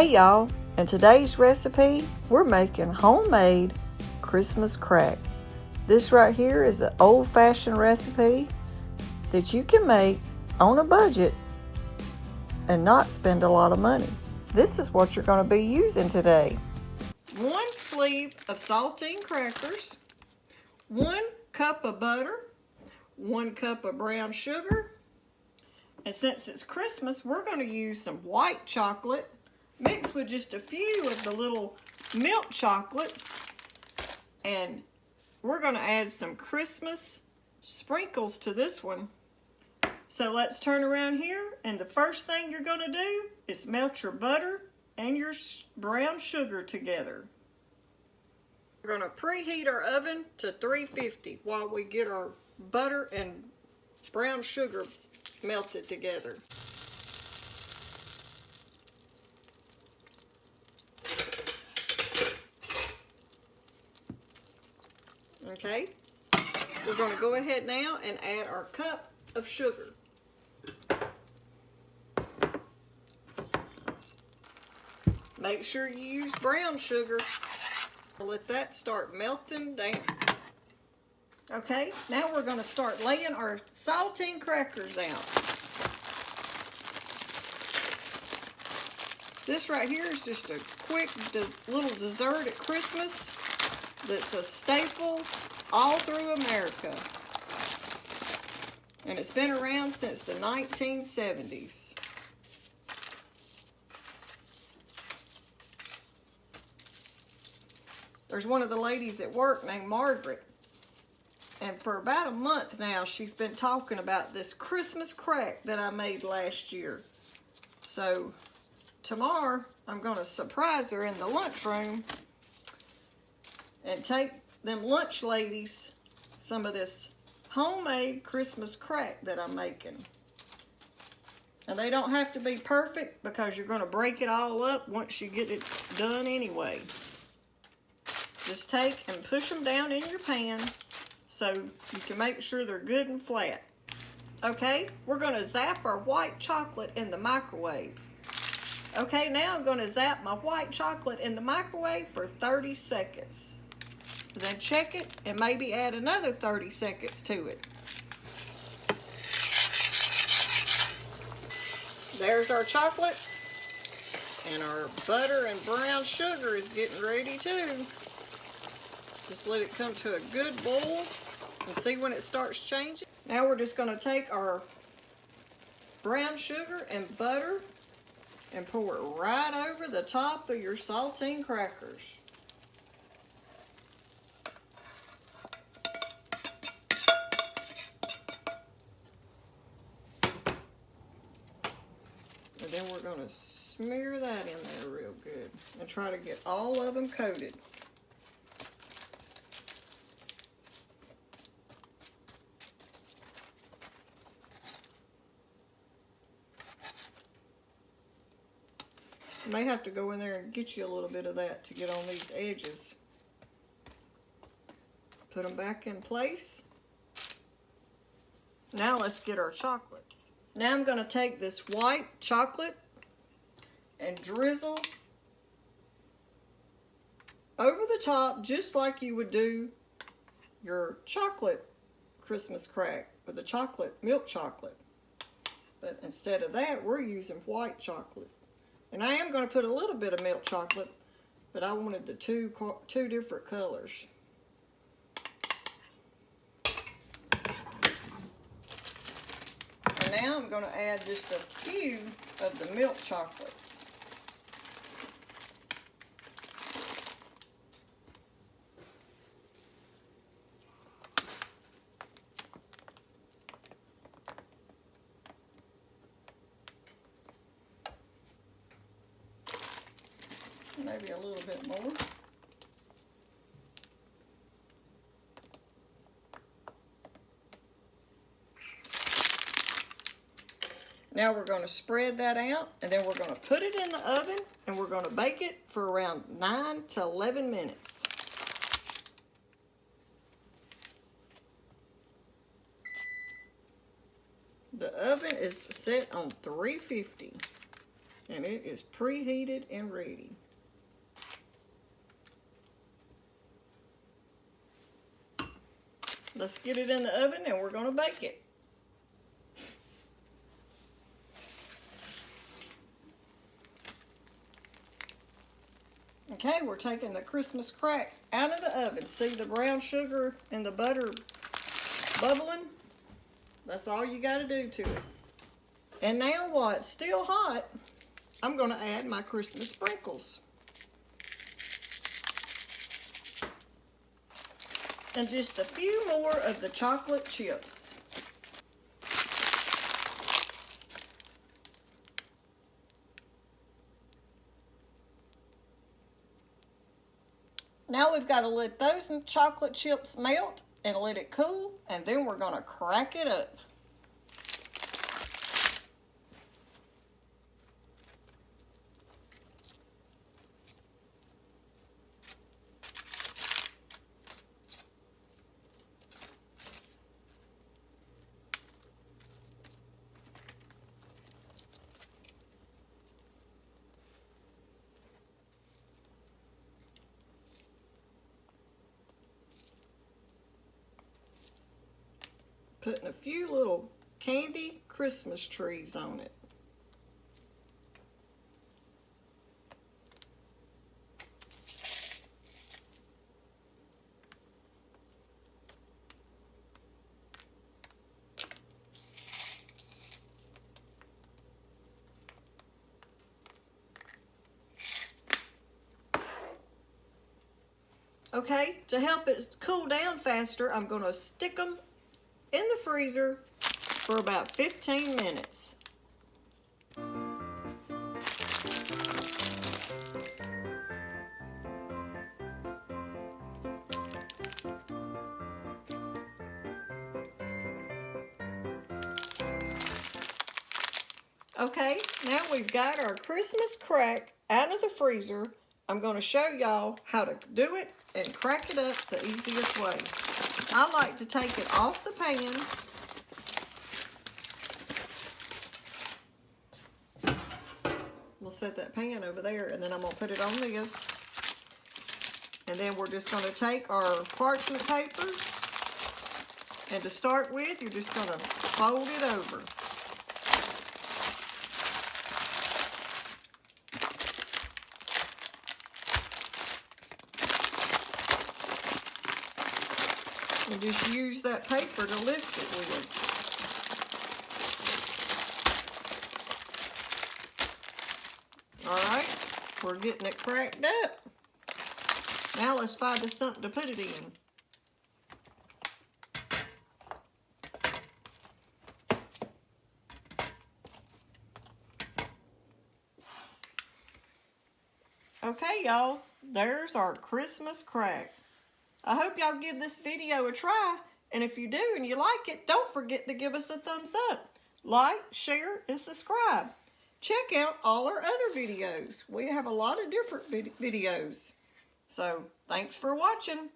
Hey y'all, in today's recipe, we're making homemade Christmas crack. This right here is an old-fashioned recipe that you can make on a budget and not spend a lot of money. This is what you're going to be using today. 1 sleeve of saltine crackers, 1 cup of butter, 1 cup of brown sugar, and since it's Christmas, we're going to use some white chocolate mixed with just a few of the little milk chocolates, and we're going to add some Christmas sprinkles to this one. So let's turn around here, and the first thing you're going to do is melt your butter and your brown sugar together. We're going to preheat our oven to 350 while we get our butter and brown sugar melted together. Okay, we're going to go ahead now and add our cup of sugar. Make sure you use brown sugar. Let that start melting down. Okay, now we're going to start laying our saltine crackers out. This right here is just a quick little dessert at Christmas that's a staple all through America. And it's been around since the 1970s. There's one of the ladies at work named Margaret. And for about a month now, she's been talking about this Christmas crack that I made last year. So tomorrow, I'm going to surprise her in the lunchroom and take them lunch ladies some of this homemade Christmas crack that I'm making. And they don't have to be perfect because you're going to break it all up once you get it done anyway. Just take and push them down in your pan so you can make sure they're good and flat. Okay, we're going to zap our white chocolate in the microwave. Okay, now I'm going to zap my white chocolate in the microwave for 30 seconds. Then check it and maybe add another 30 seconds to it. There's our chocolate, and our butter and brown sugar is getting ready too. Just let it come to a good boil and see when it starts changing. Now we're just going to take our brown sugar and butter and pour it right over the top of your saltine crackers. And then we're going to smear that in there real good and try to get all of them coated. You may have to go in there and get you a little bit of that to get on these edges. Put them back in place. Now let's get our chocolate. Now I'm going to take this white chocolate and drizzle over the top just like you would do your chocolate Christmas crack with the chocolate, milk chocolate. But instead of that, we're using white chocolate. And I am going to put a little bit of milk chocolate, but I wanted the two different colors. And now I'm going to add just a few of the milk chocolates. Maybe a little bit more. Now we're going to spread that out, and then we're going to put it in the oven, and we're going to bake it for around 9 to 11 minutes. The oven is set on 350. And it is preheated and ready. Let's get it in the oven and we're going to bake it. Okay, we're taking the Christmas crack out of the oven. See the brown sugar and the butter bubbling? That's all you got to do to it. And now while it's still hot, I'm going to add my Christmas sprinkles. And just a few more of the chocolate chips. Now we've got to let those chocolate chips melt and let it cool, and then we're going to crack it up. Putting a few little candy Christmas trees on it. Okay, to help it cool down faster, I'm going to stick them in the freezer for about 15 minutes. Okay, now we've got our Christmas crack out of the freezer. I'm going to show y'all how to do it and crack it up the easiest way. I like to take it off the pan. We'll set that pan over there, and then I'm going to put it on this. And then we're just going to take our parchment paper, and to start with, you're just going to fold it over. And just use that paper to lift it with. Alright, we're getting it cracked up. Now let's find us something to put it in. Okay, y'all, there's our Christmas crack. I hope y'all give this video a try, and if you do and you like it, don't forget to give us a thumbs up. Like, share, and subscribe. Check out all our other videos. We have a lot of different videos. So, thanks for watching.